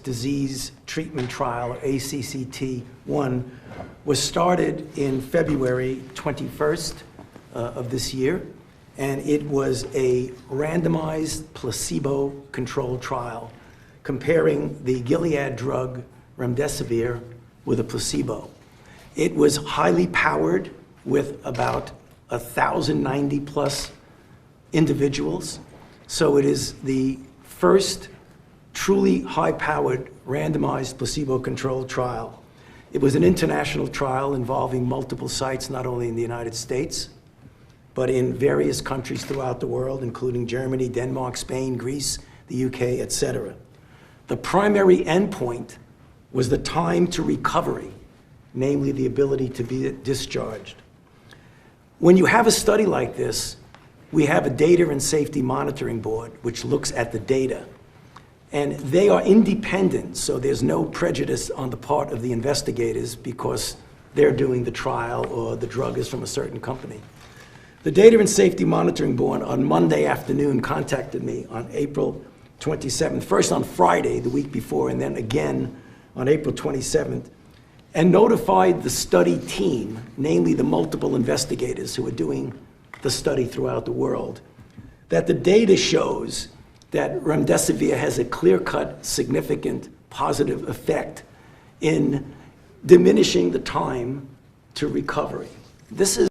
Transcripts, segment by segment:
Disease Treatment Trial, or ACCT-1, was started in February 21st of this year, and it was a randomized placebo-controlled trial comparing the Gilead drug remdesivir with a placebo. It was highly powered with about 1,090 plus individuals. So it is the first truly high-powered randomized placebo-controlled trial. It was an international trial involving multiple sites, not only in the United States, but in various countries throughout the world, including Germany, Denmark, Spain, Greece, the UK, etc. The primary endpoint was the time to recovery, namely the ability to be discharged. When you have a study like this, we have a data and safety monitoring board which looks at the data. And they are independent, so there's no prejudice on the part of the investigators because they're doing the trial or the drug is from a certain company. The Data and Safety Monitoring Board on Monday afternoon contacted me on April 27th, first on Friday, the week before, and then again on April 27th, and notified the study team, namely the multiple investigators who are doing the study throughout the world, that the data shows that remdesivir has a clear-cut, significant, positive effect in diminishing the time to recovery. This is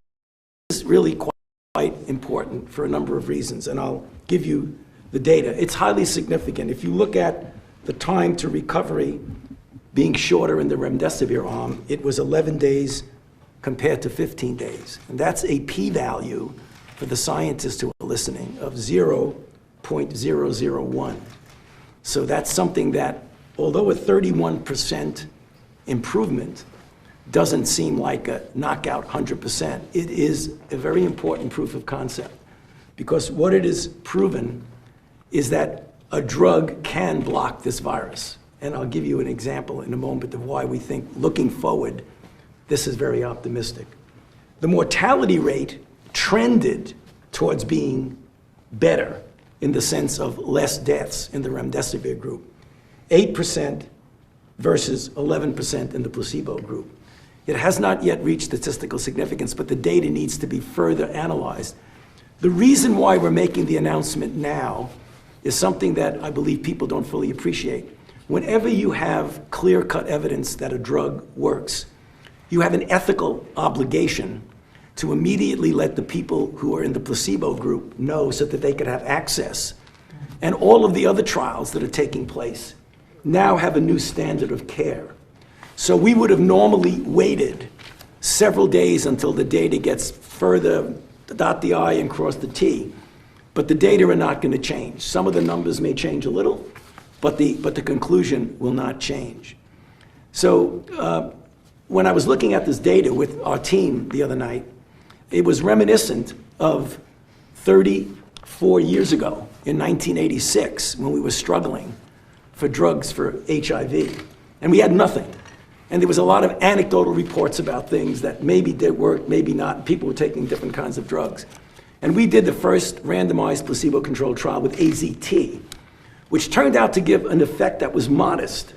really quite important for a number of reasons, and I'll give you the data. It's highly significant. If you look at the time to recovery being shorter in the remdesivir arm, it was 11 days compared to 15 days. And that's a p-value for the scientists who are listening of 0.001. So that's something that, although a 31% improvement doesn't seem like a knockout 100%, it is a very important proof of concept, because what it is proven is that a drug can block this virus. And I'll give you an example in a moment of why we think, looking forward, this is very optimistic. The mortality rate trended towards being better in the sense of less deaths in the remdesivir group, 8% versus 11% in the placebo group. It has not yet reached statistical significance, but the data needs to be further analyzed. The reason why we're making the announcement now is something that I believe people don't fully appreciate. Whenever you have clear-cut evidence that a drug works, you have an ethical obligation to immediately let the people who are in the placebo group know so that they could have access. And all of the other trials that are taking place now have a new standard of care. So we would have normally waited several days until the data gets further, dot the I and cross the T. But the data are not going to change. Some of the numbers may change a little, but the conclusion will not change. So when I was looking at this data with our team the other night, it was reminiscent of 34 years ago in 1986 when we were struggling for drugs for HIV. And we had nothing. And there was a lot of anecdotal reports about things that maybe did work, maybe not. People were taking different kinds of drugs. And we did the first randomized placebo-controlled trial with AZT, which turned out to give an effect that was modest.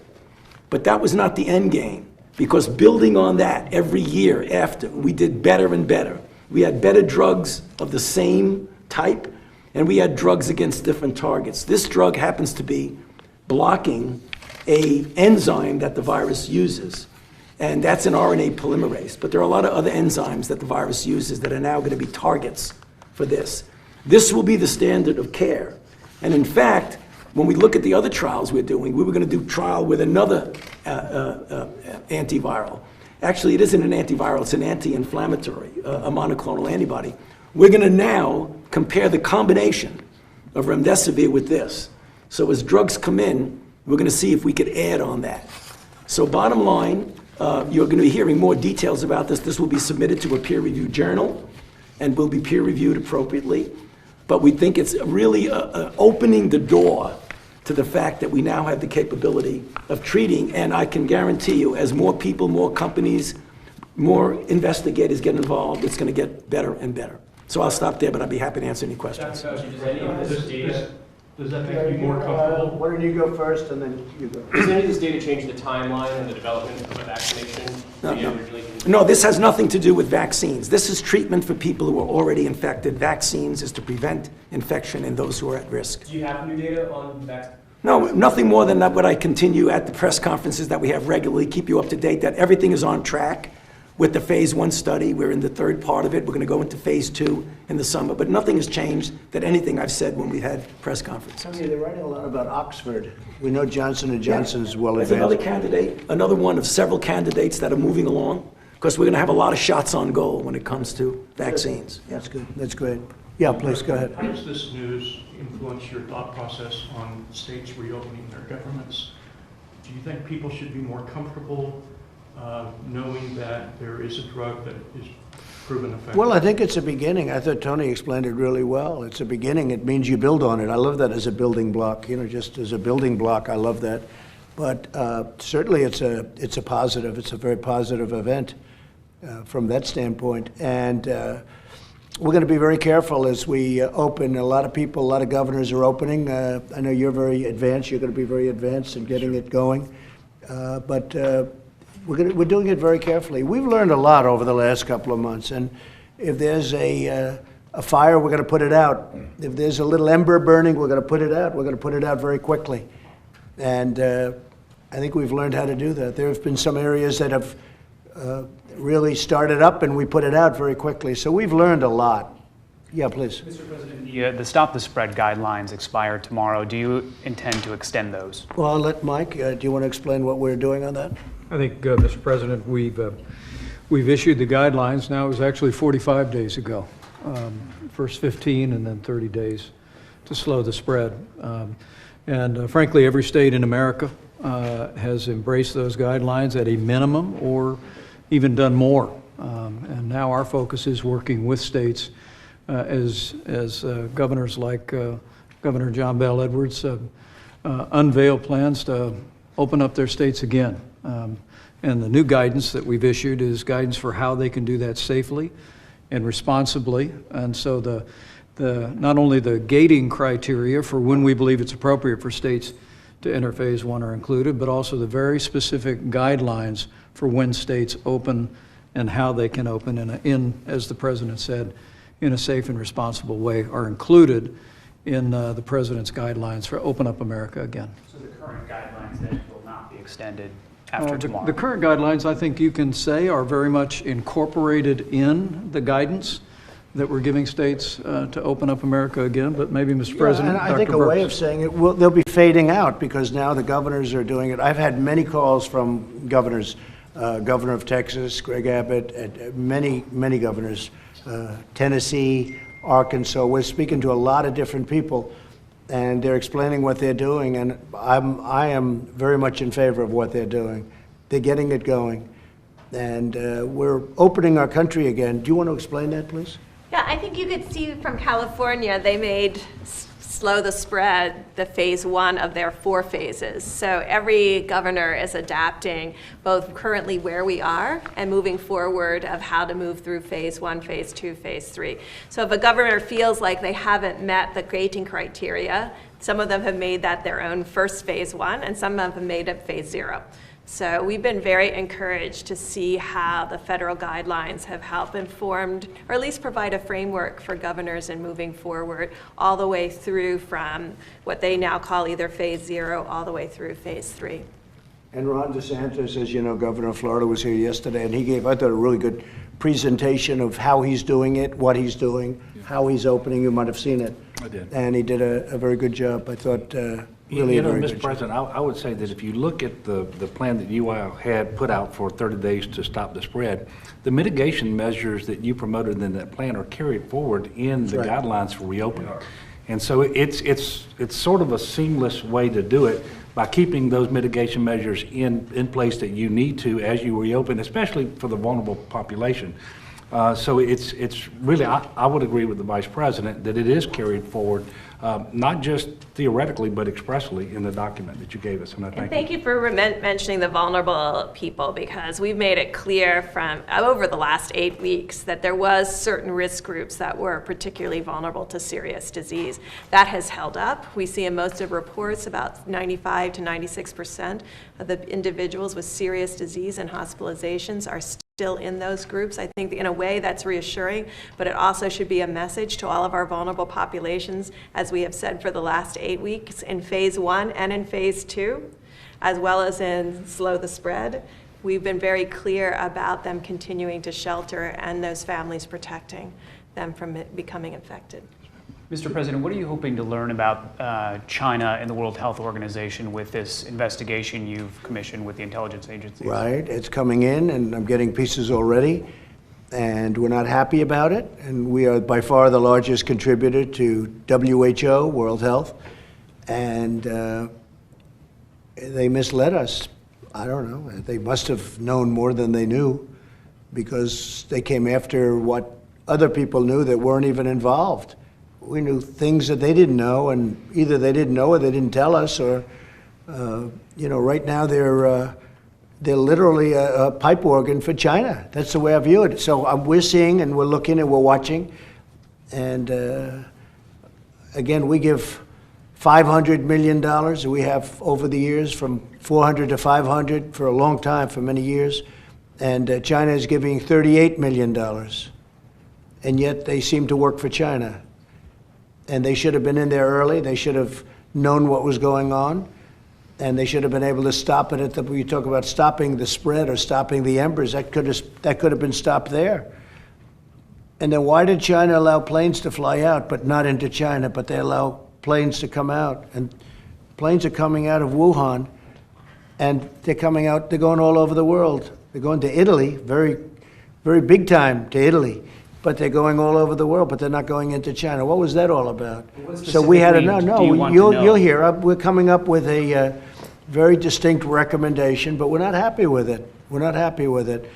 But that was not the end game, because building on that every year after, we did better and better. We had better drugs of the same type, and we had drugs against different targets. This drug happens to be blocking an enzyme that the virus uses, and that's an RNA polymerase. But there are a lot of other enzymes that the virus uses that are now going to be targets for this. This will be the standard of care. And in fact, when we look at the other trials we're doing, we were going to do trial with another antiviral. Actually, it isn't an antiviral, it's an anti-inflammatory, a monoclonal antibody. We're going to now compare the combination of remdesivir with this. So as drugs come in, we're going to see if we could add on that. So bottom line, you're going to be hearing more details about this. This will be submitted to a peer-reviewed journal and will be peer-reviewed appropriately. But we think it's really opening the door to the fact that we now have the capability of treating, and I can guarantee you, as more people, more companies, more investigators get involved, it's going to get better and better. So I'll stop there, but I'd be happy to answer any questions. Dr. Fauci, does any of this data Does that make you more comfortable? Why don't you go first and then you go? Does any of this data change the timeline and the development of a vaccination? No, this has nothing to do with vaccines. This is treatment for people who are already infected. Vaccines is to prevent infection in those who are at risk. Do you have new data on vaccines? No, nothing more than that. What I continue at the press conferences that we have regularly, keep you up to date, that everything is on track with the phase 1 study. We're in the third part of it. We're going to go into phase 2 in the summer, but nothing has changed that anything I've said when we had press conferences. Tony, they're writing a lot about Oxford. We know Johnson & Johnson's well There's advanced. another candidate, another one of several candidates that are moving along, because we're going to have a lot of shots on goal when it comes to vaccines. That's good. That's great. Yeah, please go ahead. How does this news influence your thought process on states reopening their governments? Do you think people should be more comfortable knowing that there is a drug that is proven effective? Well, I think it's a beginning. I thought Tony explained it really well. It's a beginning. It means you build on it. I love that as a building block. You know, just as a building block, I love that. But certainly it's a positive. It's a very positive event from that standpoint. And we're going to be very careful as we open. A lot of people, a lot of governors are opening. I know you're very advanced. You're going to be very advanced in getting it going. But we're doing it very carefully. We've learned a lot over the last couple of months. And if there's a fire, we're going to put it out. If there's a little ember burning, we're going to put it out. We're going to put it out very quickly. And I think we've learned how to do that. There have been some areas that have really started up, and we put it out very quickly. So we've learned a lot. Yeah, please. Mr. President, the Stop the Spread guidelines expire tomorrow. Do you intend to extend those? Well, I'll let Mike. Do you want to explain what we're doing on that? I think, Mr. President, we've issued the guidelines. Now, it was actually 45 days ago. First 15 and then 30 days to slow the spread. Frankly, every state in America has embraced those guidelines at a minimum or even done more. And now our focus is working with states as governors like Governor John Bell Edwards unveil plans to open up their states again. And the new guidance that we've issued is guidance for how they can do that safely and responsibly. And so not only the gating criteria for when we believe it's appropriate for states to enter phase 1 are included, but also the very specific guidelines for when states open and how they can open as the President said, in a safe and responsible way are included in the President's guidelines for Open Up America again. So the current guidelines then will not be extended after tomorrow? The current guidelines, I think you can say, are very much incorporated in the guidance that we're giving states to open up America again, but maybe, Mr. President, and I think a way of saying it, they'll be fading out because now the governors are doing it. I've had many calls from governors, Governor of Texas, Greg Abbott, and many governors, Tennessee, Arkansas. We're speaking to a lot of different people, and they're explaining what they're doing, and I am very much in favor of what they're doing. They're getting it going, and we're opening our country again. Do you want to explain that, please? Yeah, I think you could see from California, they made slow the spread the phase 1 of their 4 phases. So every governor is adapting both currently where we are and moving forward of how to move through phase 1, phase 2, phase 3. So if a governor feels like they haven't met the gating criteria, some of them have made that their own first phase 1 and some of them have made it phase 0. So we've been very encouraged to see how the federal guidelines have helped informed, or at least provide a framework for governors in moving forward all the way through from what they now call either phase 0 all the way through phase 3. And Ron DeSantis, as you know, governor of Florida, was here yesterday, and he gave, I thought, a really good presentation of how he's doing it, what he's doing, how he's opening. You might have seen it. I did. And he did a very good job. I thought, really you know, very Mr. good President, I would say that if you look at the plan that you had put out for 30 days to stop the spread, the mitigation measures that you promoted in that plan are carried forward in the guidelines for reopening. And so it's sort of a seamless way to do it by keeping those mitigation measures in place that you need to as you reopen, especially for the vulnerable population. So it's really, I would agree with the Vice President that it is carried forward, not just theoretically, but expressly in the document that you gave us, and I And thank you. thank you for mentioning the vulnerable people, because we've made it clear from over the last 8 weeks that there was certain risk groups that were particularly vulnerable to serious disease. That has held up. We see in most of reports about 95 to 96% of the individuals with serious disease and hospitalizations are still in those groups. I think in a way that's reassuring, but it also should be a message to all of our vulnerable populations, as we have said for the last 8 weeks in phase 1 and in phase 2, as well as in slow the spread. We've been very clear about them continuing to shelter and those families protecting them from becoming infected. Mr. President, what are you hoping to learn about China and the World Health Organization with this investigation you've commissioned with the intelligence agencies? Right, it's coming in, and I'm getting pieces already, and we're not happy about it. And we are by far the largest contributor to WHO, World Health, and they misled us. I don't know. They must have known more than they knew, because they came after what other people knew that weren't even involved. We knew things that they didn't know, and either they didn't know or they didn't tell us, or, right now they're literally a pipe organ for China. That's the way I view it. So we're seeing, and we're looking, and we're watching. And again, we give $500 million. We have over the years from 400 to 500 for a long time, for many years. And China is giving $38 million. And yet they seem to work for China. And they should have been in there early. They should have known what was going on, and they should have been able to stop it when you talk about stopping the spread or stopping the embers. That could have been stopped there. And then why did China allow planes to fly out, but not into China, but they allow planes to come out? And planes are coming out of Wuhan, and they're going all over the world. They're going to Italy, very, very big time to Italy. But they're going all over the world, but they're not going into China. What was that all about? So we had you'll hear. We're coming up with a very distinct recommendation, but we're not happy with it. We're not happy with it.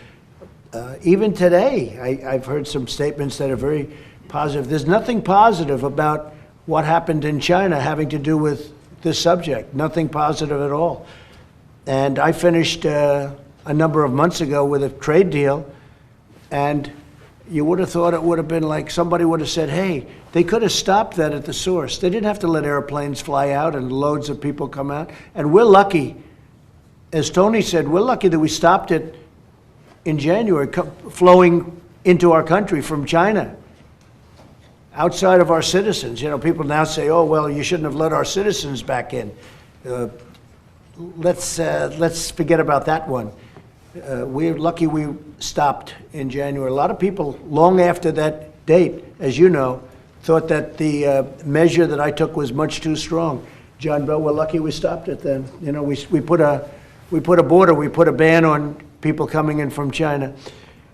Even today, I've heard some statements that are very positive. There's nothing positive about what happened in China having to do with this subject. Nothing positive at all. And I finished a number of months ago with a trade deal, and you would have thought it would have been like somebody would have said, hey, they could have stopped that at the source. They didn't have to let airplanes fly out and loads of people come out. And we're lucky, as Tony said, we're lucky that we stopped it in January, flowing into our country from China, outside of our citizens. People now say, oh, well, you shouldn't have let our citizens back in. Let's forget about that one. We're lucky we stopped in January. A lot of people, long after that date, as you know, thought that the measure that I took was much too strong. John Bell, we're lucky we stopped it then. We put a border, we put a ban on people coming in from China.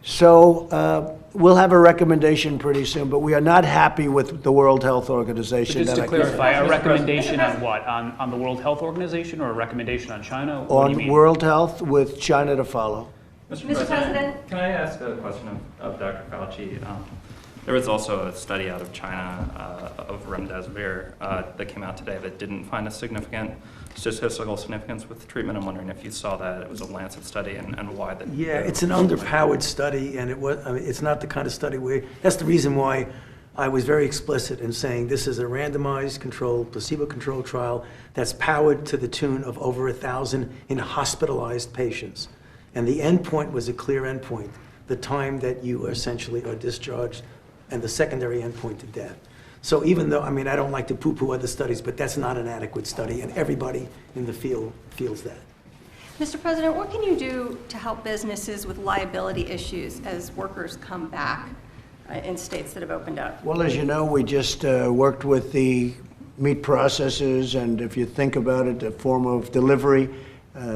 So we'll have a recommendation pretty soon, but we are not happy with the World Health Organization. But just to clarify, a recommendation on what? On the World Health Organization, or a recommendation on China? What do you on mean? World Health with China to follow. Mr. President, can I ask a question of Dr. Fauci? There was also a study out of China of remdesivir that came out today that didn't find a significant statistical significance with treatment. I'm wondering if you saw that. It was a Lancet study, and why that. Yeah, it's an underpowered study, and it's not the kind of study that's the reason why I was very explicit in saying this is a randomized controlled, placebo-controlled trial that's powered to the tune of over 1,000 in hospitalized patients. And the endpoint was a clear endpoint, the time that you essentially are discharged, and the secondary endpoint to death. So even though, I don't like to poo-poo other studies, but that's not an adequate study, and everybody in the field feels that. Mr. President, what can you do to help businesses with liability issues as workers come back in states that have opened up? Well, as you know, we just worked with the meat processors, and if you think about it, a form of delivery,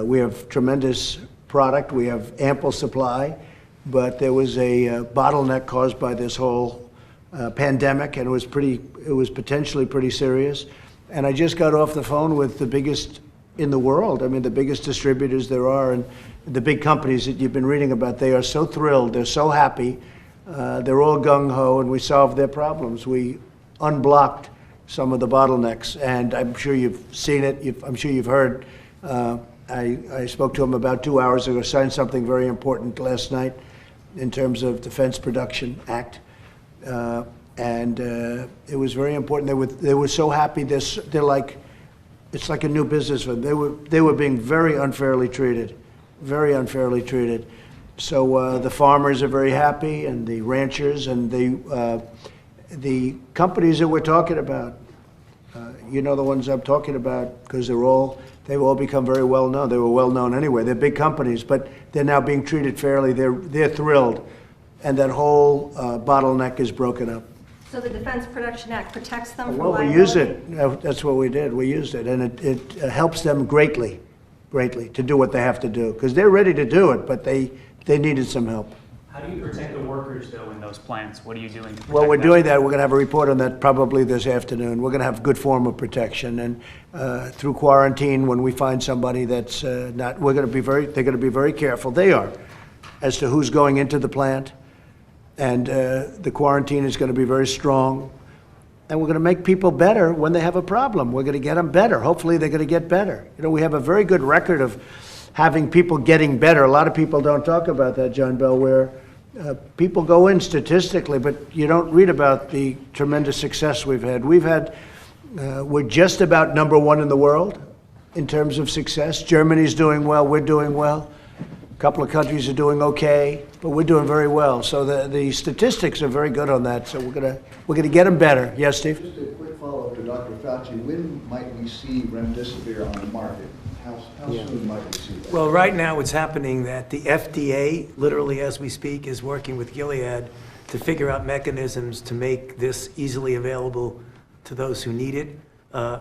we have tremendous product, we have ample supply, but there was a bottleneck caused by this whole pandemic, and it was potentially pretty serious. And I just got off the phone with the biggest in the world. The biggest distributors there are, and the big companies that you've been reading about. They are so thrilled. They're so happy. They're all gung-ho, and we solved their problems. We unblocked some of the bottlenecks, and I'm sure you've seen it. I'm sure you've heard. I spoke to him about 2 hours ago, signed something very important last night in terms of Defense Production Act. And it was very important. They were so happy. They're like, it's like a new business for them. They were being very unfairly treated, very unfairly treated. So the farmers are very happy, and the ranchers, and the companies that we're talking about. You know the ones I'm talking about, because they've all become very well known. They were well known anyway. They're big companies, but they're now being treated fairly. They're thrilled, and that whole bottleneck is broken up. So the Defense Production Act protects them from Well, we liability? use it. That's what we did. We used it, and it helps them greatly to do what they have to do, because they're ready to do it, but they needed some help. How do you protect the workers, though, in those plants? What are you doing to protect Well, we're them? doing that. We're going to have a report on that probably this afternoon. We're going to have good form of protection, and through quarantine, when we find somebody that's not, they're going to be very careful. They are, as to who's going into the plant, and the quarantine is going to be very strong. And we're going to make people better when they have a problem. We're going to get them better. Hopefully, they're going to get better. You know, we have a very good record of having people getting better. A lot of people don't talk about that, John Bell, where people go in statistically, but you don't read about the tremendous success we've had. We're just about #1 in the world in terms of success. Germany's doing well. We're doing well. A couple of countries are doing okay, but we're doing very well. So the statistics are very good on that. So we're gonna get them better. Yes, Steve? Just a quick follow-up to Dr. Fauci. When might we see remdesivir on the market? How soon might we see that? Well, right now, it's happening that the FDA, literally as we speak, is working with Gilead to figure out mechanisms to make this easily available to those who need it.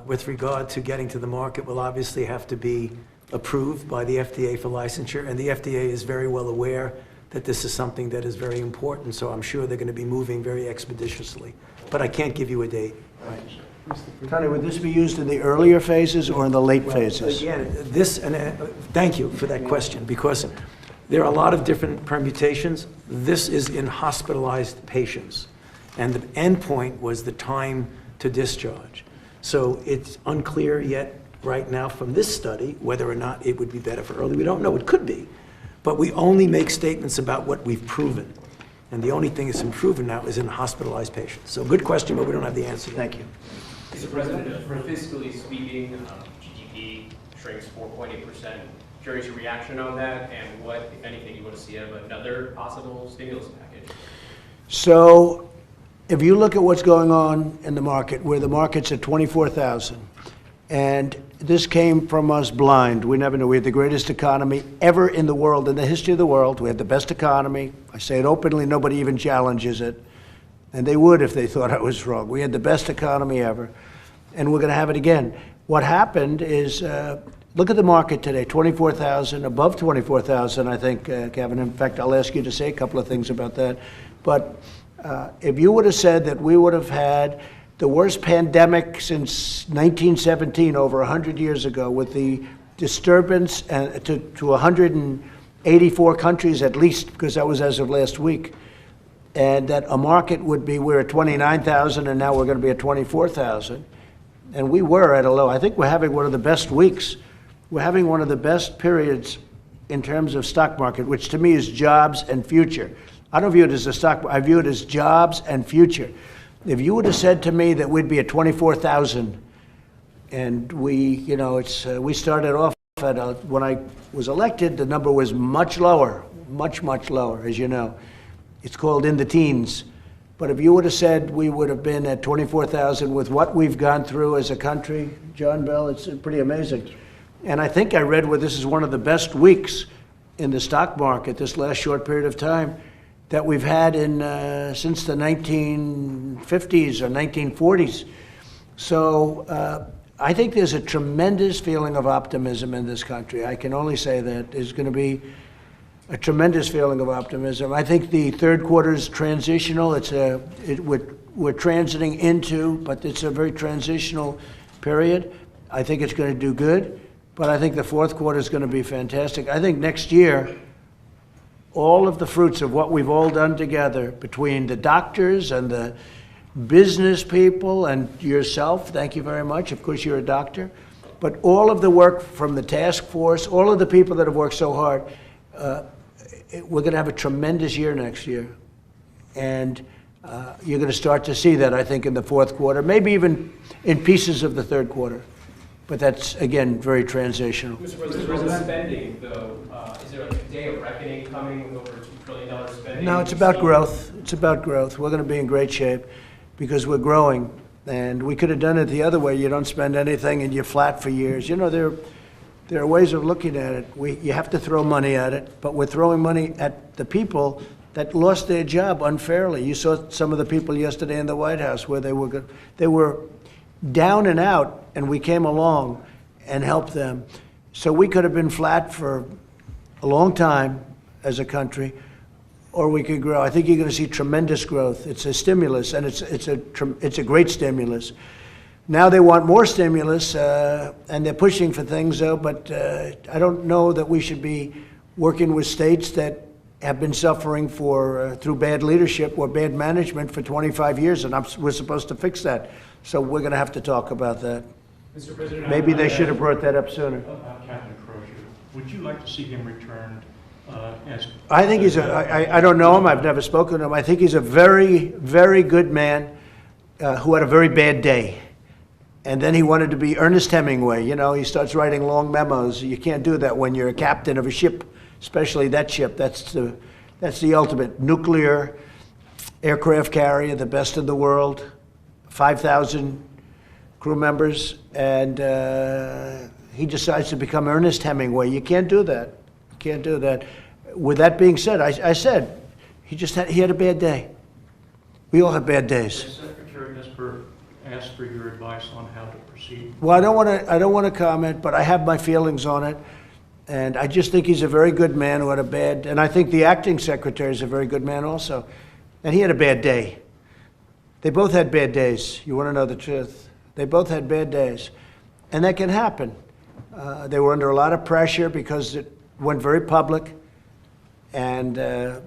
With regard to getting to the market, will obviously have to be approved by the FDA for licensure, and the FDA is very well aware that this is something that is very important, so I'm sure they're going to be moving very expeditiously. But I can't give you a date. Tony, would this be used in the earlier phases or in the late phases? Again, thank you for that question, because there are a lot of different permutations. This is in hospitalized patients, and the endpoint was the time to discharge. So it's unclear yet right now from this study whether or not it would be better for early. We don't know. It could be. But we only make statements about what we've proven. And the only thing that's been proven now is in hospitalized patients. So good question, but we don't have the answer yet. Thank you. Mr. President, for fiscally speaking, GDP shrinks 4.8%. Curious your reaction on that, and what, if anything, you want to see out of another possible stimulus package? So if you look at what's going on in the market, where the market's at 24,000, and this came from us blind. We never knew. We had the greatest economy ever in the world, in the history of the world. We had the best economy. I say it openly. Nobody even challenges it. And they would if they thought I was wrong. We had the best economy ever, and we're going to have it again. What happened is, look at the market today, 24,000, above 24,000, I think, Kevin. In fact, I'll ask you to say a couple of things about that. But if you would have said that we would have had the worst pandemic since 1917, over 100 years ago, with the disturbance to 184 countries at least, because that was as of last week, and that a market would be, we're at 29,000 and now we're going to be at 24,000, and we were at a low. I think we're having one of the best weeks. We're having one of the best periods in terms of stock market, which to me is jobs and future. I don't view it as a stock, I view it as jobs and future. If you would have said to me that we'd be at 24,000, and we started off at, when I was elected, the number was much lower, much lower, as you know. It's called in the teens. But if you would have said we would have been at 24,000 with what we've gone through as a country, John Bell, it's pretty amazing. And I think I read where this is one of the best weeks in the stock market, this last short period of time, that we've had since the 1950s or 1940s. So I think there's a tremendous feeling of optimism in this country. I can only say that there's going to be a tremendous feeling of optimism. I think the third quarter is transitional. We're transiting into, but it's a very transitional period. I think it's going to do good, but I think the fourth quarter is going to be fantastic. I think next year, all of the fruits of what we've all done together between the doctors and the business people and yourself. Thank you very much. Of course, you're a doctor. But all of the work from the task force, all of the people that have worked so hard, we're going to have a tremendous year next year. And you're going to start to see that, I think, in the fourth quarter, maybe even in pieces of the third quarter. But that's, again, very transitional. Mr. President, spending, though, is there a day of reckoning coming with over $2 trillion spending? No, it's about growth. It's about growth. We're going to be in great shape because we're growing. And we could have done it the other way. You don't spend anything and you're flat for years. You know, there are ways of looking at it. You have to throw money at it, but we're throwing money at the people that lost their job unfairly. You saw some of the people yesterday in the White House where they were down and out, and we came along and helped them. So we could have been flat for a long time as a country, or we could grow. I think you're going to see tremendous growth. It's a stimulus, and it's a great stimulus. Now they want more stimulus, and they're pushing for things, though, but I don't know that we should be working with states that have been suffering through bad leadership or bad management for 25 years, and we're supposed to fix that. So we're going to have to talk about that. Mr. President, maybe they should have brought that up sooner. Captain Crozier, would you like to see him returned as? I think I don't know him. I've never spoken to him. I think he's a very, very good man who had a very bad day. And then he wanted to be Ernest Hemingway. You know, he starts writing long memos. You can't do that when you're a captain of a ship, especially that ship. That's the ultimate nuclear aircraft carrier, the best in the world, 5,000 crew members, and he decides to become Ernest Hemingway. You can't do that. You can't do that. With that being said, I said he had a bad day. We all have bad days. Secretary Esper asked for your advice on how to proceed. Well, I don't want to comment, but I have my feelings on it. And I just think he's a very good man who had a bad, and I think the acting secretary is a very good man also. And he had a bad day. They both had bad days. You want to know the truth? They both had bad days. And that can happen. They were under a lot of pressure because it went very public. And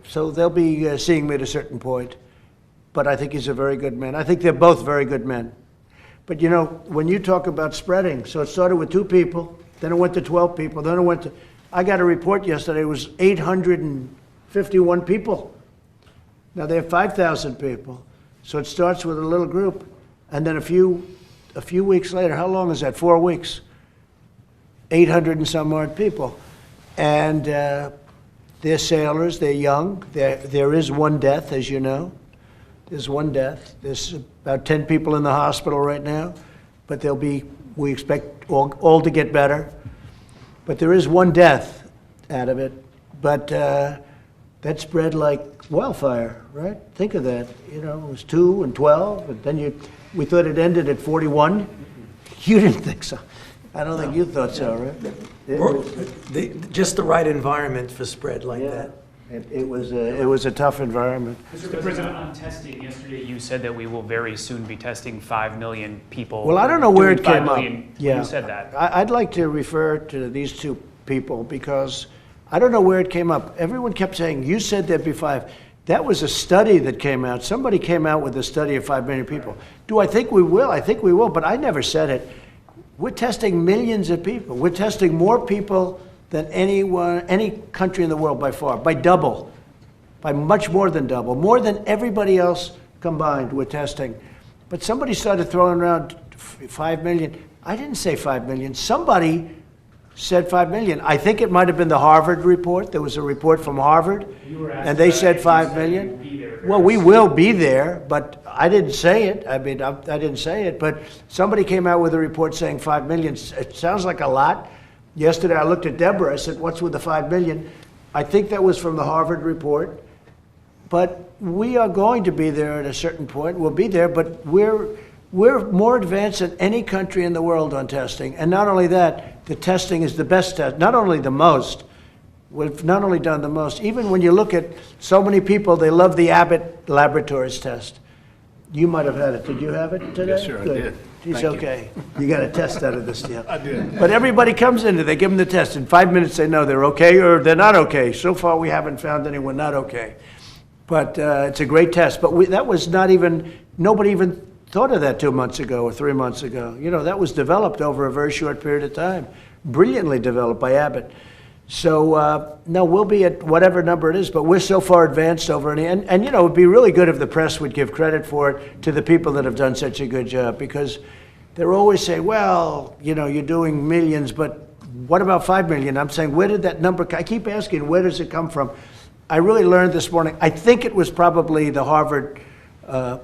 so they'll be seeing me at a certain point. But I think he's a very good man. I think they're both very good men. But you know, when you talk about spreading, so it started with 2 people, then it went to 12 people, then it went to, I got a report yesterday, it was 851 people. Now they have 5,000 people. So it starts with a little group, and then a few weeks later, how long is that? 4 weeks. 800 and some odd people. And they're sailors, they're young. There is one death, as you know. There's one death. There's about 10 people in the hospital right now, but we expect all to get better. But there is one death out of it. But that spread like wildfire, right? Think of that. You know, it was 2 and 12, and then we thought it ended at 41. You didn't think so. I don't think you thought so, right? Just the right environment for spread like that. It was a tough environment. Mr. President, on testing, yesterday you said that we will very soon be testing 5 million people. Well, I don't know where it doing came 5 up. million. Yeah, You said that. I'd like to refer to these 2 people because I don't know where it came up. Everyone kept saying, you said there'd be 5. That was a study that came out. Somebody came out with a study of 5 million people. Do I think we will? I think we will, but I never said it. We're testing millions of people. We're testing more people than any country in the world by far, by double, by much more than double, more than everybody else combined we're testing. But somebody started throwing around 5 million. I didn't say 5 million. Somebody said 5 million. I think it might have been the Harvard report. There was a report from Harvard, and they said 5 million. Well, we will be there, but I didn't say it. I mean, I didn't say it, but somebody came out with a report saying 5 million. It sounds like a lot. Yesterday, I looked at Deborah. I said, what's with the 5 million? I think that was from the Harvard report. But we are going to be there at a certain point. We'll be there, but we're more advanced than any country in the world on testing. And not only that, the testing is the best test, not only the most. We've not only done the most, even when you look at so many people, they love the Abbott Laboratories test. You might have had it. Did you have it today? Yes, sir, I did. He's Thank you. okay. You got a test out of this deal. I did. But everybody comes in, they give them the test. In 5 minutes, they know they're okay or they're not okay. So far, we haven't found anyone not okay. But it's a great test. But that was not even, nobody even thought of that 2 months ago or 3 months ago. You know, that was developed over a very short period of time, brilliantly developed by Abbott. So, no, we'll be at whatever number it is, but we're so far advanced over it. And, you know, it would be really good if the press would give credit for it to the people that have done such a good job, because they're always saying, well, you know, you're doing millions, but what about 5 million? I'm saying, where did that number, I keep asking, where does it come from? I really learned this morning, I think it was probably the Harvard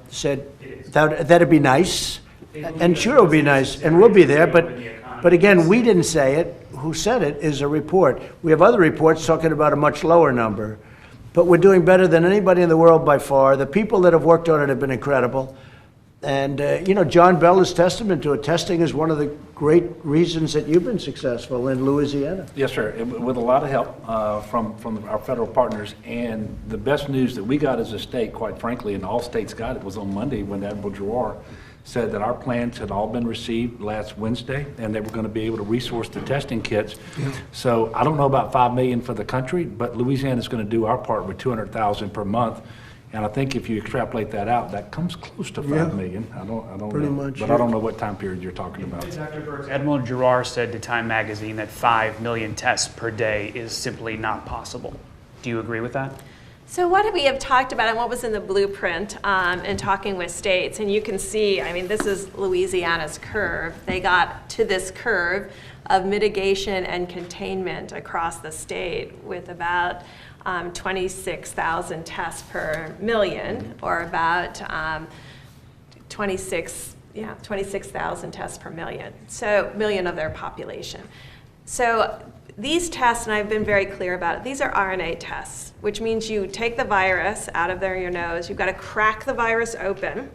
said that'd be nice, and sure it'll be nice, and we'll be there, but again, we didn't say it. Who said it is a report. We have other reports talking about a much lower number, but we're doing better than anybody in the world by far. The people that have worked on it have been incredible. And, you know, John Bell is testament to it. Testing is one of the great reasons that you've been successful in Louisiana. Yes, sir, with a lot of help from our federal partners. And the best news that we got as a state, quite frankly, and all states got it, was on Monday when Admiral Giroir said that our plans had all been received last Wednesday, and they were going to be able to resource the testing kits. Yeah. So I don't know about 5 million for the country, but Louisiana is going to do our part with 200,000 per month. And I think if you extrapolate that out, that comes close to 5 million. I don't pretty know, much, but yeah. I don't know what time period you're talking about. Admiral Giroir said to Time Magazine that 5 million tests per day is simply not possible. Do you agree with that? So what we have talked about and what was in the blueprint in talking with states, and you can see, I mean, this is Louisiana's curve. They got to this curve of mitigation and containment across the state with about 26,000 tests per million, or about 26,000 tests per million. So million of their population. So these tests, and I've been very clear about it, these are RNA tests, which means you take the virus out of your nose, you've got to crack the virus open,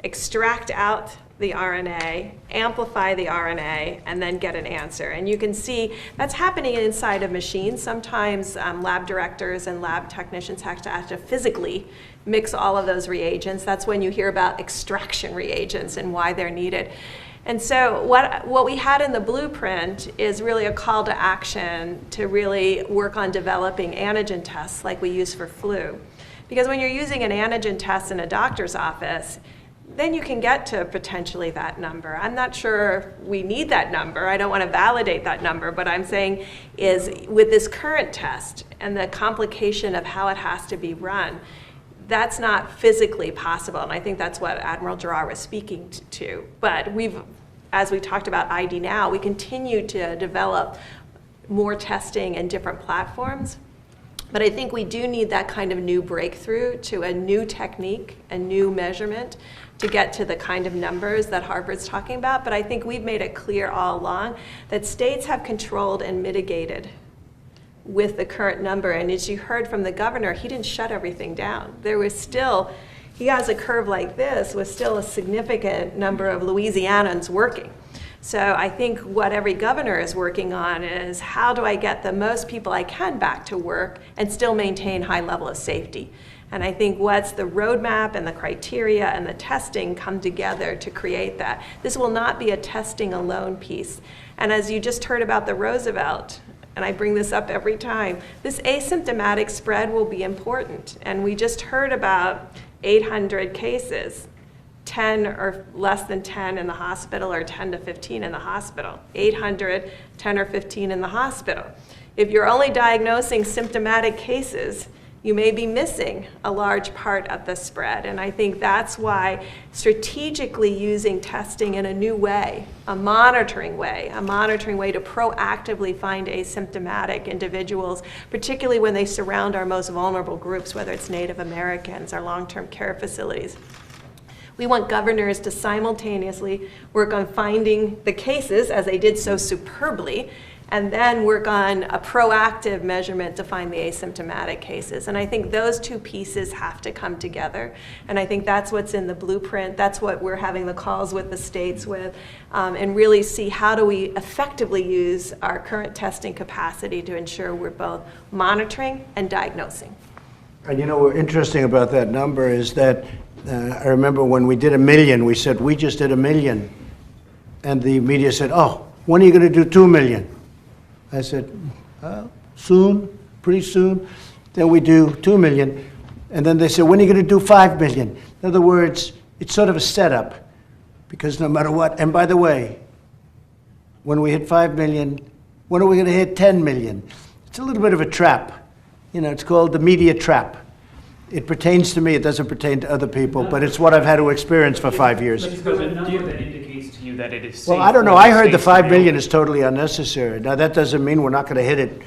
extract out the RNA, amplify the RNA, and then get an answer. And you can see that's happening inside of machines. Sometimes lab directors and lab technicians have to physically mix all of those reagents. That's when you hear about extraction reagents and why they're needed. And so what we had in the blueprint is really a call to action to really work on developing antigen tests like we use for flu. Because when you're using an antigen test in a doctor's office, then you can get to potentially that number. I'm not sure we need that number. I don't want to validate that number, but I'm saying is with this current test and the complication of how it has to be run, that's not physically possible, and I think that's what Admiral Giroir was speaking to. But as we talked about ID Now, we continue to develop more testing and different platforms. But I think we do need that kind of new breakthrough to a new technique, a new measurement to get to the kind of numbers that Harvard's talking about. But I think we've made it clear all along that states have controlled and mitigated with the current number. And as you heard from the governor, he didn't shut everything down. There was still, he has a curve like this with still a significant number of Louisianans working. So I think what every governor is working on is how do I get the most people I can back to work and still maintain high level of safety. And I think what's the roadmap and the criteria and the testing come together to create that. This will not be a testing alone piece. And as you just heard about the Roosevelt, and I bring this up every time, this asymptomatic spread will be important. And we just heard about 800 cases, 10 or less than 10 in the hospital, or 10 to 15 in the hospital. 800, 10 or 15 in the hospital. If you're only diagnosing symptomatic cases, you may be missing a large part of the spread. And I think that's why strategically using testing in a new way, a monitoring way to proactively find asymptomatic individuals, particularly when they surround our most vulnerable groups, whether it's Native Americans or long-term care facilities. We want governors to simultaneously work on finding the cases, as they did so superbly, and then work on a proactive measurement to find the asymptomatic cases. And I think those two pieces have to come together. And I think that's what's in the blueprint. That's what we're having the calls with the states with, and really see how do we effectively use our current testing capacity to ensure we're both monitoring and diagnosing. And you know what's interesting about that number is that I remember when we did 1 million, we said we just did 1 million. And the media said, oh, when are you going to do 2 million? I said, soon, pretty soon. Then we do 2 million. And then they said, when are you going to do 5 million? In other words, it's sort of a setup, because no matter what, and by the way, when we hit 5 million, when are we going to hit 10 million? It's a little bit of a trap. You know, it's called the media trap. It pertains to me, it doesn't pertain to other people, but it's what I've had to experience for 5 years. Is there a number that indicates to you that it is safe? Well, I don't know. for I heard the states to 5 million reopen? is totally unnecessary. Now, that doesn't mean we're not going to hit it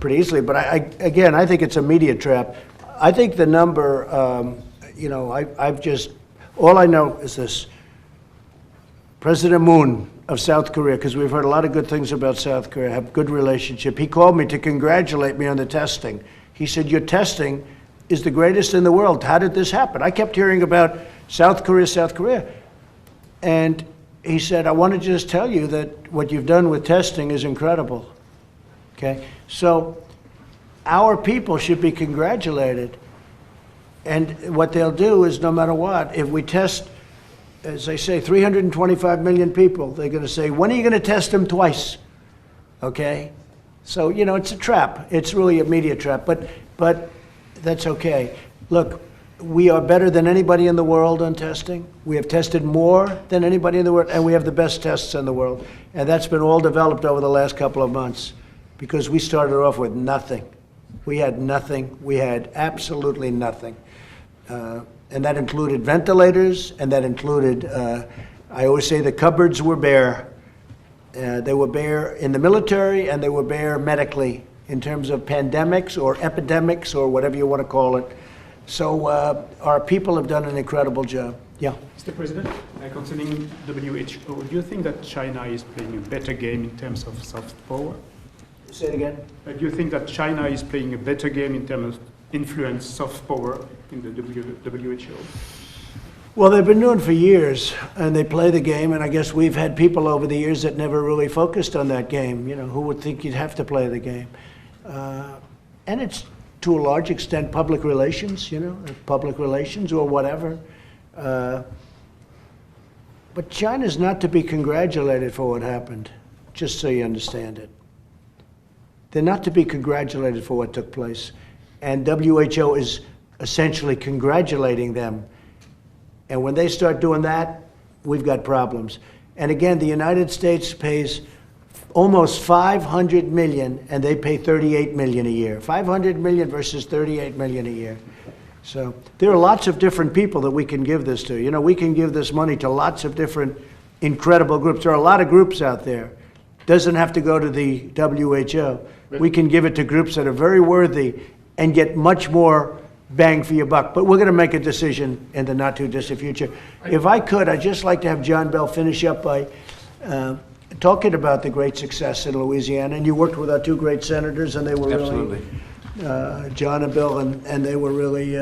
pretty easily, but again, I think it's a media trap. I think the number, all I know is this. President Moon of South Korea, because we've heard a lot of good things about South Korea, have good relationship. He called me to congratulate me on the testing. He said, your testing is the greatest in the world. How did this happen? I kept hearing about South Korea. And he said, I want to just tell you that what you've done with testing is incredible. Okay? So our people should be congratulated. And what they'll do is, no matter what, if we test, as they say, 325 million people, they're going to say, when are you going to test them twice? Okay? So, you know, it's a trap. It's really a media trap, but that's okay. Look, we are better than anybody in the world on testing. We have tested more than anybody in the world, and we have the best tests in the world. And that's been all developed over the last couple of months, because we started off with nothing. We had nothing. We had absolutely nothing. And that included ventilators, and that included, I always say the cupboards were bare. They were bare in the military, and they were bare medically in terms of pandemics or epidemics or whatever you want to call it. So our people have done an incredible job. Yeah. Mr. President, concerning WHO, do you think that China is playing a better game in terms of soft power? Say it again. Do you think that China is playing a better game in terms of influence, soft power in the WHO? Well, they've been doing it for years, and they play the game, and I guess we've had people over the years that never really focused on that game. You know, who would think you'd have to play the game? And it's, to a large extent, public relations, public relations or whatever. But China's not to be congratulated for what happened, just so you understand it. They're not to be congratulated for what took place. And WHO is essentially congratulating them. And when they start doing that, we've got problems. And again, the United States pays almost 500 million, and they pay 38 million a year. 500 million versus 38 million a year. So there are lots of different people that we can give this to. You know, we can give this money to lots of different incredible groups. There are a lot of groups out there. Doesn't have to go to the WHO. We can give it to groups that are very worthy and get much more bang for your buck. But we're going to make a decision in the not too distant future. If I could, I'd just like to have John Bell finish up by talking about the great success in Louisiana. And you worked with our two great senators, and they were Absolutely. really, John and Bill, and they were really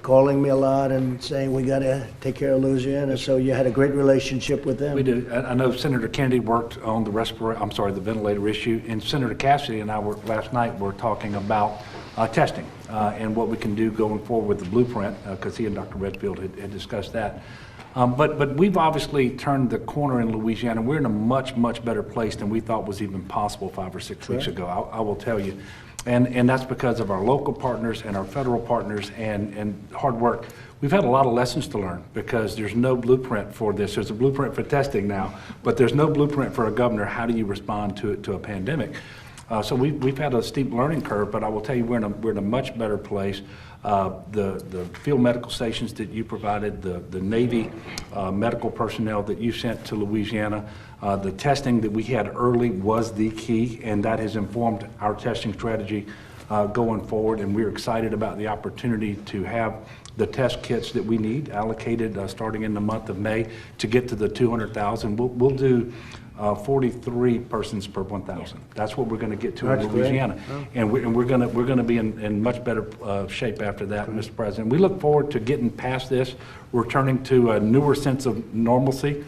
calling me a lot and saying, we got to take care of Louisiana. So you had a great relationship with them. We do. I know Senator Kennedy worked on the ventilator issue, and Senator Cassidy and I last night were talking about testing and what we can do going forward with the blueprint, because he and Dr. Redfield had discussed that. But we've obviously turned the corner in Louisiana. We're in a much, much better place than we thought was even possible 5 or 6 weeks ago, I will tell you. And that's because of our local partners and our federal partners and hard work. We've had a lot of lessons to learn, because there's no blueprint for this. There's a blueprint for testing now, but there's no blueprint for a governor. How do you respond to a pandemic? So we've had a steep learning curve, but I will tell you we're in a much better place. The field medical stations that you provided, the Navy medical personnel that you sent to Louisiana, the testing that we had early was the key, and that has informed our testing strategy going forward. And we're excited about the opportunity to have the test kits that we need allocated starting in the month of May to get to the 200,000. We'll do 43 persons per 1,000. That's what we're going to get to in Louisiana, and we're going to be in much better shape after that, Mr. President. We look forward to getting past this, returning to a newer sense of normalcy,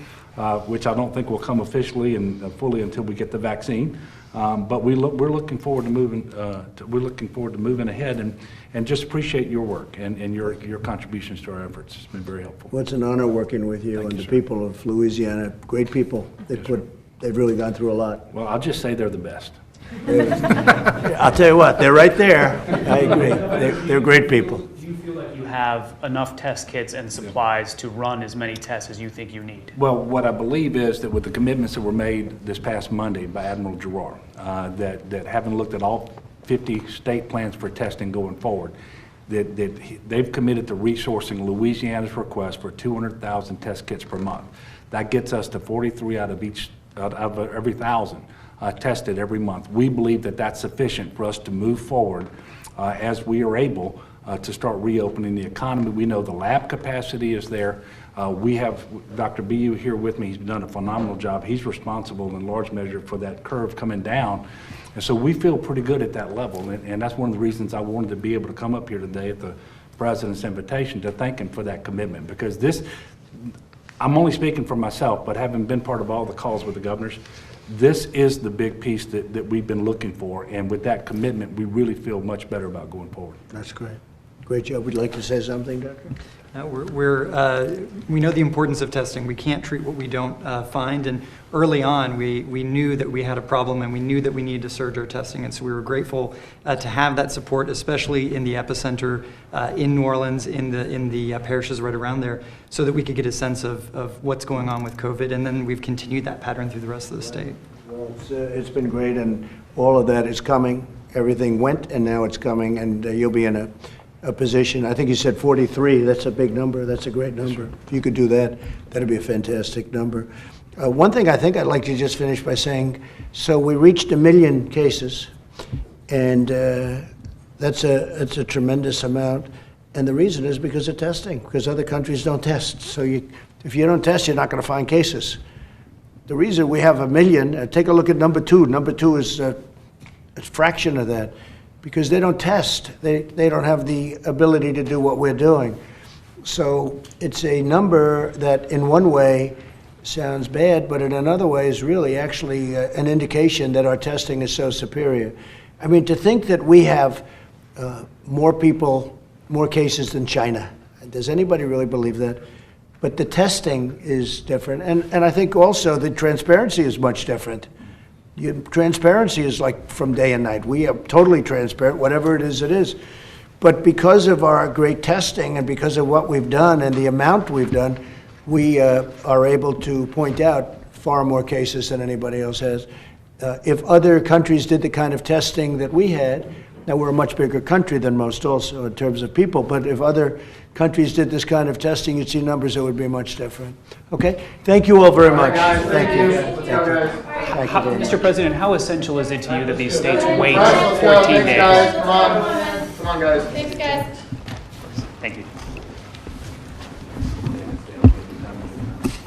which I don't think will come officially and fully until we get the vaccine. But we're looking forward to moving, ahead and just appreciate your work and your contributions to our efforts. It's been very helpful. Well, it's an honor working with you and the people of Louisiana. Great people. They've really gone through a lot. Well, I'll just say they're the best. I'll tell you what, they're right there. I agree. They're great people. Do you feel like you have enough test kits and supplies to run as many tests as you think you need? Well, what I believe is that with the commitments that were made this past Monday by Admiral Giroir, that having looked at all 50 state plans for testing going forward, that they've committed to resourcing Louisiana's request for 200,000 test kits per month. That gets us to 43 out of every 1,000 tested every month. We believe that that's sufficient for us to move forward as we are able to start reopening the economy. We know the lab capacity is there. We have Dr. BU here with me. He's done a phenomenal job. He's responsible in large measure for that curve coming down. And so we feel pretty good at that level. And that's one of the reasons I wanted to be able to come up here today at the President's invitation to thank him for that commitment. Because this, I'm only speaking for myself, but having been part of all the calls with the governors, this is the big piece that we've been looking for. And with that commitment, we really feel much better about going forward. That's great. Great job. Would you like to say something, Doctor? We know the importance of testing. We can't treat what we don't find. And early on, we knew that we had a problem and we knew that we needed to surge our testing. And so we were grateful to have that support, especially in the epicenter in New Orleans, in the parishes right around there, so that we could get a sense of what's going on with COVID. And then we've continued that pattern through the rest of the state. Well, it's been great, and all of that is coming. Everything went, and now it's coming, and you'll be in a position. I think you said 43. That's a big number. That's a great number. If you could do that, that'd be a fantastic number. One thing I think I'd like to just finish by saying, so we reached 1 million cases, and that's a tremendous amount. And the reason is because of testing, because other countries don't test. So if you don't test, you're not going to find cases. The reason we have 1 million, take a look at number 2. Number 2 is a fraction of that. Because they don't test. They don't have the ability to do what we're doing. So it's a number that in one way sounds bad, but in another way is really actually an indication that our testing is so superior. I mean, to think that we have more cases than China. Does anybody really believe that? But the testing is different. And I think also the transparency is much different. Transparency is like from day and night. We are totally transparent, whatever it is, it is. But because of our great testing and because of what we've done and the amount we've done, we are able to point out far more cases than anybody else has. If other countries did the kind of testing that we had, now we're a much bigger country than most also in terms of people, but if other countries did this kind of testing, you'd see numbers that would be much different. Okay? Thank you all very much. Thank you. Mr. President, how essential is it to you that these states wait 14 days? Come on, guys. Thanks, guys. Thank you.